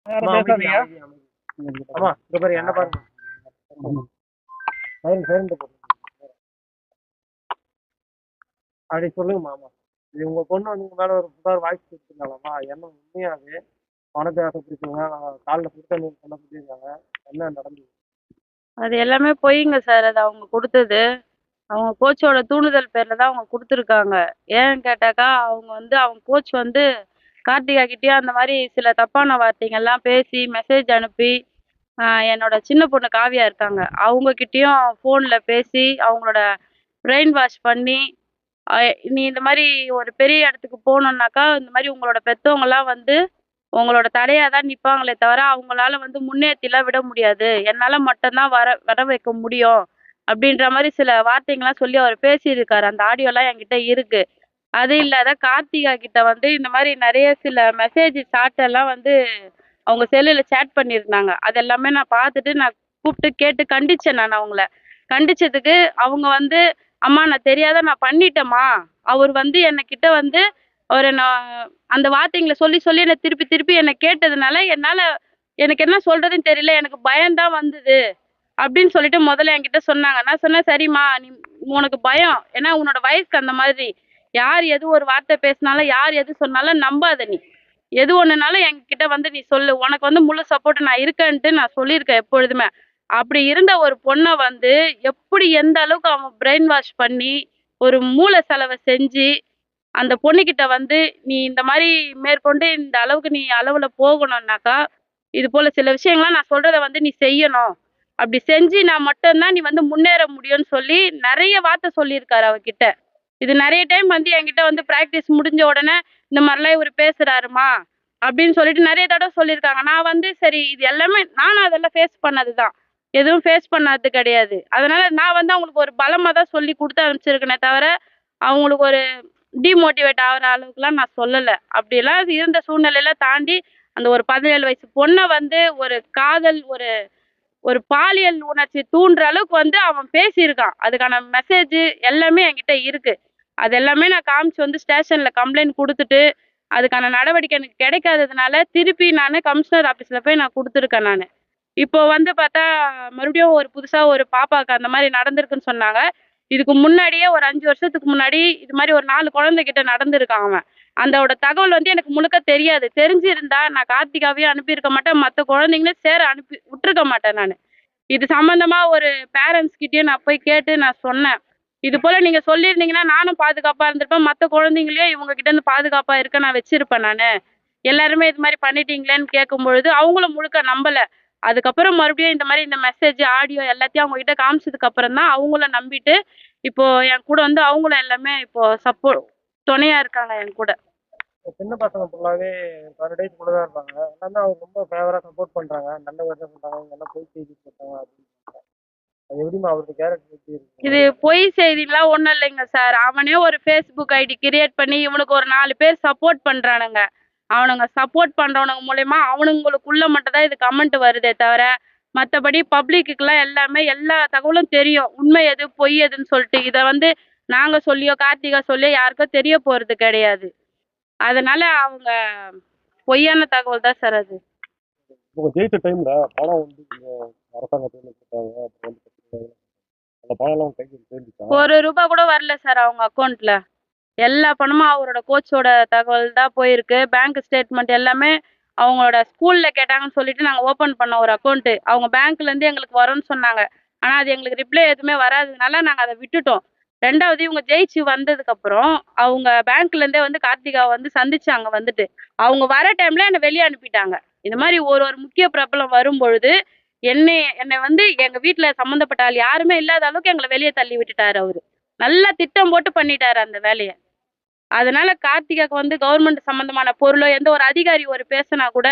யாரும் பேசாதீங்க. ஆமா இந்த பாரு என்ன பாருங்க. அப்படி சொல்லுங்க மாமா. இது உங்க பொண்ணு வந்து உங்க மேல ஒரு புகார் வாய்ஸ் கொடுத்துருந்தாலம்மா, என்ன உண்மையாவே பணத்தை ஆசைப்பிடிச்சவங்க காலில் சுடு தண்ணி பண்ண சொல்லியிருக்காங்க. என்ன நடந்தது? அது எல்லாமே பொய்ங்க சார். அது அவங்க கொடுத்தது. அவங்க கோச்சோட தூண்டுதல் பேர்ல தான் அவங்க கொடுத்துருக்காங்க. ஏன்னு கேட்டாக்கா, அவங்க கோச் வந்து கார்த்திகா கிட்டேயும் அந்த மாதிரி சில தப்பான வார்த்தைங்கள்லாம் பேசி மெசேஜ் அனுப்பி, என்னோட சின்ன பொண்ணு காவியா இருக்காங்க, அவங்க கிட்டேயும் ஃபோனில் பேசி அவங்களோட பிரெயின் வாஷ் பண்ணி, நீ இந்த மாதிரி ஒரு பெரிய இடத்துக்கு போகணுன்னாக்கா இந்த மாதிரி உங்களோட பெற்றவங்களாம் வந்து உங்களோட தடையாக தான் நிற்பாங்களே தவிர அவங்களால வந்து முன்னேற்றிலாம் விட முடியாது, என்னால் மட்டும்தான் வர வர வைக்க முடியும் அப்படின்ற மாதிரி சில வார்த்தைங்கள்லாம் சொல்லி அவர் பேசியிருக்காரு. அந்த ஆடியோலாம் என்கிட்ட இருக்கு. அது இல்லாத கார்த்திகா கிட்ட வந்து இந்த மாதிரி நிறைய சில மெசேஜ் சாட்டெல்லாம் வந்து அவங்க செல்லில் சேட் பண்ணியிருந்தாங்க. அதெல்லாமே நான் பார்த்துட்டு நான் கூப்பிட்டு கேட்டு கண்டிச்சேன். நான் அவங்கள கண்டிச்சதுக்கு அவங்க வந்து, அம்மா நான் தெரியாத நான் பண்ணிட்டேம்மா, அவர் வந்து என்கிட்ட வந்து ஒரு நான் அந்த வார்த்தைங்களை சொல்லி சொல்லி என்னை திருப்பி திருப்பி என்னை கேட்டதுனால என்னால் எனக்கு என்ன சொல்றதுன்னு தெரியல, எனக்கு பயம்தான் வந்தது அப்படின்னு சொல்லிட்டு முதல்ல என்கிட்ட சொன்னாங்க. நான் சொன்னேன், சரிம்மா நீ உனக்கு பயம், ஏன்னா உன்னோட வயசுக்கு அந்த மாதிரி யார் எது ஒரு வார்த்தை பேசினாலும் யார் எது சொன்னாலும் நம்பாத நீ, எது ஒன்றுனாலும் என்கிட்ட வந்து நீ சொல்லு, உனக்கு வந்து முழு சப்போர்ட் நான் இருக்கேன்ட்டு நான் சொல்லியிருக்கேன் எப்பொழுதுமே. அப்படி இருந்த ஒரு பொண்ணை வந்து எப்படி எந்த அளவுக்கு அவன் பிரெயின் வாஷ் பண்ணி ஒரு மூளை செலவை செஞ்சு அந்த பொண்ணுக்கிட்ட வந்து, நீ இந்த மாதிரி மேற்கொண்டு இந்த அளவுக்கு நீ அளவில் போகணும்னாக்கா இது போல் சில விஷயங்கள்லாம் நான் சொல்கிறத வந்து நீ செய்யணும், அப்படி செஞ்சு நான் மட்டும்தான் நீ வந்து முன்னேற முடியும்னு சொல்லி நிறைய வார்த்தை சொல்லியிருக்காரு அவகிட்ட. இது நிறைய டைம் வந்து என்கிட்ட வந்து ப்ராக்டிஸ் முடிஞ்ச உடனே இந்த மாதிரிலாம் இவர் பேசுகிறாருமா அப்படின்னு சொல்லிட்டு நிறைய தடவை சொல்லியிருக்காங்க. நான் வந்து சரி இது எல்லாமே நானும் அதெல்லாம் ஃபேஸ் பண்ணது தான், எதுவும் ஃபேஸ் பண்ணது கிடையாது. அதனால் நான் வந்து அவங்களுக்கு ஒரு பலமாக தான் சொல்லி கொடுத்து அனுப்பிச்சிருக்கேனே தவிர அவங்களுக்கு ஒரு டிமோட்டிவேட் ஆகிற அளவுக்குலாம் நான் சொல்லலை. அப்படியெல்லாம் இருந்த சூழ்நிலையில தாண்டி அந்த ஒரு 17 வயசு பொண்ணை வந்து ஒரு காதல் ஒரு ஒரு பாலியல் உணர்ச்சி தூண்டுற அளவுக்கு வந்து அவன் பேசியிருக்கான். அதுக்கான மெசேஜ் எல்லாமே என்கிட்ட இருக்கு. அது எல்லாமே நான் காமிச்சு வந்து ஸ்டேஷன்ல கம்ப்ளைண்ட் கொடுத்துட்டு அதுக்கான நடவடிக்கை எனக்கு கிடைக்காததுனால திருப்பி நான் கமிஷனர் ஆஃபீஸில் போய் நான் கொடுத்துருக்கேன். நான் இப்போ வந்து பார்த்தா மறுபடியும் ஒரு புதுசாக ஒரு பாப்பாவுக்கு அந்த மாதிரி நடந்திருக்குன்னு சொன்னாங்க. இதுக்கு முன்னாடியே ஒரு 5 வருஷத்துக்கு முன்னாடி இது மாதிரி ஒரு 4 குழந்தைகிட்ட நடந்திருக்கான் அவன். அதோட தகவல் வந்து எனக்கு முழுக்க தெரியாது. தெரிஞ்சிருந்தா நான் கார்த்திகாவையும் அனுப்பியிருக்க மாட்டேன், மற்ற குழந்தைங்களையும் சேர அனுப்பி விட்டுருக்க மாட்டேன். நான் இது சம்மந்தமா ஒரு பேரண்ட்ஸ் கிட்டேயும் நான் போய் கேட்டு நான் சொன்னேன். இது போல் நீங்கள் சொல்லியிருந்தீங்கன்னா நானும் பாதுகாப்பாக இருந்திருப்பேன், மற்ற குழந்தைங்களையும் இவங்க கிட்டேருந்து பாதுகாப்பாக இருக்க நான் வச்சுருப்பேன். நான் எல்லாருமே இது மாதிரி பண்ணிட்டீங்களேன்னு கேட்கும்பொழுது அவங்களும் முழுக்க நம்பலை. அதுக்கப்புறம் மறுபடியும் இந்த மாதிரி இந்த மெசேஜ் ஆடியோ எல்லாத்தையும் அவங்ககிட்ட காமிச்சதுக்கு அப்புறம் தான் அவங்கள நம்பிட்டு இப்போ என் கூட வந்து அவங்களும் எல்லாமே இப்போ துணையா இருக்காங்க என் கூட. சின்ன பசங்க ஃபுல்லாவே 12 டேஸ் கூட தான் இருப்பாங்க. எல்லாமே அவங்க ரொம்ப ஃபேவரா சப்போர்ட் பண்றாங்க. நல்ல விஷயம் பண்றாங்க. அவங்க எல்லாம் போய் செய்தி போட்டாங்க அப்படின்னு. அது எப்படிமா அவருக்கு கேரக்டர் எப்படி இருக்கு? இது பொய் செய்திலாம் ஒன்றும் இல்லைங்க சார். அவனே ஒரு ஃபேஸ்புக் ஐடி கிரியேட் பண்ணி இவனுக்கு ஒரு 4 பேர் சப்போர்ட் பண்ணுறானுங்க. அவனுங்க சப்போர்ட் பண்ணுறவனுங்க மூலயமா அவனுங்களுக்குள்ள மட்டும் தான் இது கமெண்ட் வருதே தவிர மற்றபடி பப்ளிக்குலாம் எல்லாமே எல்லா தகவலும் தெரியும், உண்மை எது பொய் எதுன்னு சொல்லிட்டு. இதை வந்து நாங்கள் சொல்லியோ கார்த்திகா சொல்லியோ யாருக்கும் தெரிய போகிறது கிடையாது. அதனால அவங்க பொய்யான தகவல் தான் சார் அது. உங்க ஜெயிச்ச டைம்ல பணம் வந்து அரசாங்கத்துல கொடுத்தாங்க. அப்புறம் வந்து அந்த பணம் எல்லாம் கைக்கு சேர்ந்துச்சா? ₹1 கூட வரல சார் அவங்க அக்கௌண்ட்ல. எல்லா பணமும் அவரோட கோச்சோட தகவல் தான் போயிருக்கு. பேங்க் ஸ்டேட்மெண்ட் எல்லாமே அவங்களோட ஸ்கூலில் கேட்டாங்கன்னு சொல்லிட்டு நாங்கள் ஓப்பன் பண்ணோம் ஒரு அக்கௌண்ட்டு. அவங்க பேங்க்லேருந்து எங்களுக்கு வரும்னு சொன்னாங்க. ஆனால் அது எங்களுக்கு ரிப்ளை எதுவுமே வராததுனால நாங்கள் அதை விட்டுட்டோம். 2வது இவங்க ஜெயிச்சு வந்ததுக்கப்புறம் அவங்க பேங்க்லேருந்தே வந்து கார்த்திகாவை வந்து சந்திச்சாங்க. வந்துட்டு அவங்க வர டைமில் என்னை வெளியே அனுப்பிட்டாங்க. இந்த மாதிரி ஒரு ஒரு முக்கிய பிரபலம் வரும்பொழுது என்னை வந்து எங்கள் வீட்டில் சம்மந்தப்பட்ட ஆள் யாருமே இல்லாத அளவுக்கு எங்களை வெளியே தள்ளி விட்டுட்டார் அவர். நல்லா திட்டம் போட்டு பண்ணிட்டாரு அந்த வேலையை. அதனால கார்த்திகாக்கு வந்து கவர்மெண்ட் சம்பந்தமான பொருளோ எந்த ஒரு அதிகாரி ஒரு பேசினா கூட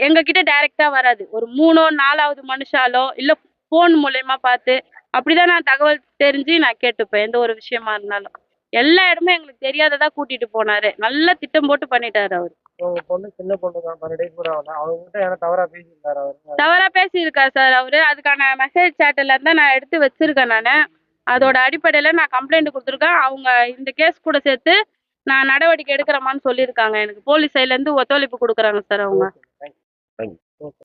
எங்ககிட்ட டைரக்டா வராது. ஒரு 3ஓ 4வது மனுஷாலோ இல்ல போன் மூலயமா பார்த்து அப்படிதான் நான் தகவல் தெரிஞ்சு நான் கேட்டுப்பேன். எந்த ஒரு விஷயமா இருந்தாலும் எல்லா இடமும் எங்களுக்கு தெரியாததா கூட்டிட்டு போனாரு. நல்லா திட்டம் போட்டு பண்ணிட்டாரு அவரு. உங்க பொண்ணு சின்ன பொண்ணு தான், 12 டேஸ் கூட ஆகல. அவங்க கிட்ட ஏன்னா தவறா பேசியிருந்தாரு அவரு? தவறா பேசியிருக்காரு சார் அவரு. அதுக்கான மெசேஜ் சேட்டில் இருந்தா நான் எடுத்து வச்சிருக்கேன். நான் அதோட அடிப்படையில் நான் கம்ப்ளைண்ட் கொடுத்துருக்கேன். அவங்க இந்த கேஸ் கூட சேர்த்து நான் நடவடிக்கை எடுக்கிறேமான்னு சொல்லியிருக்காங்க. எனக்கு போலீஸ் சைட்லேருந்து ஒத்துழைப்பு கொடுக்குறாங்க சார் அவங்க. ஓகே.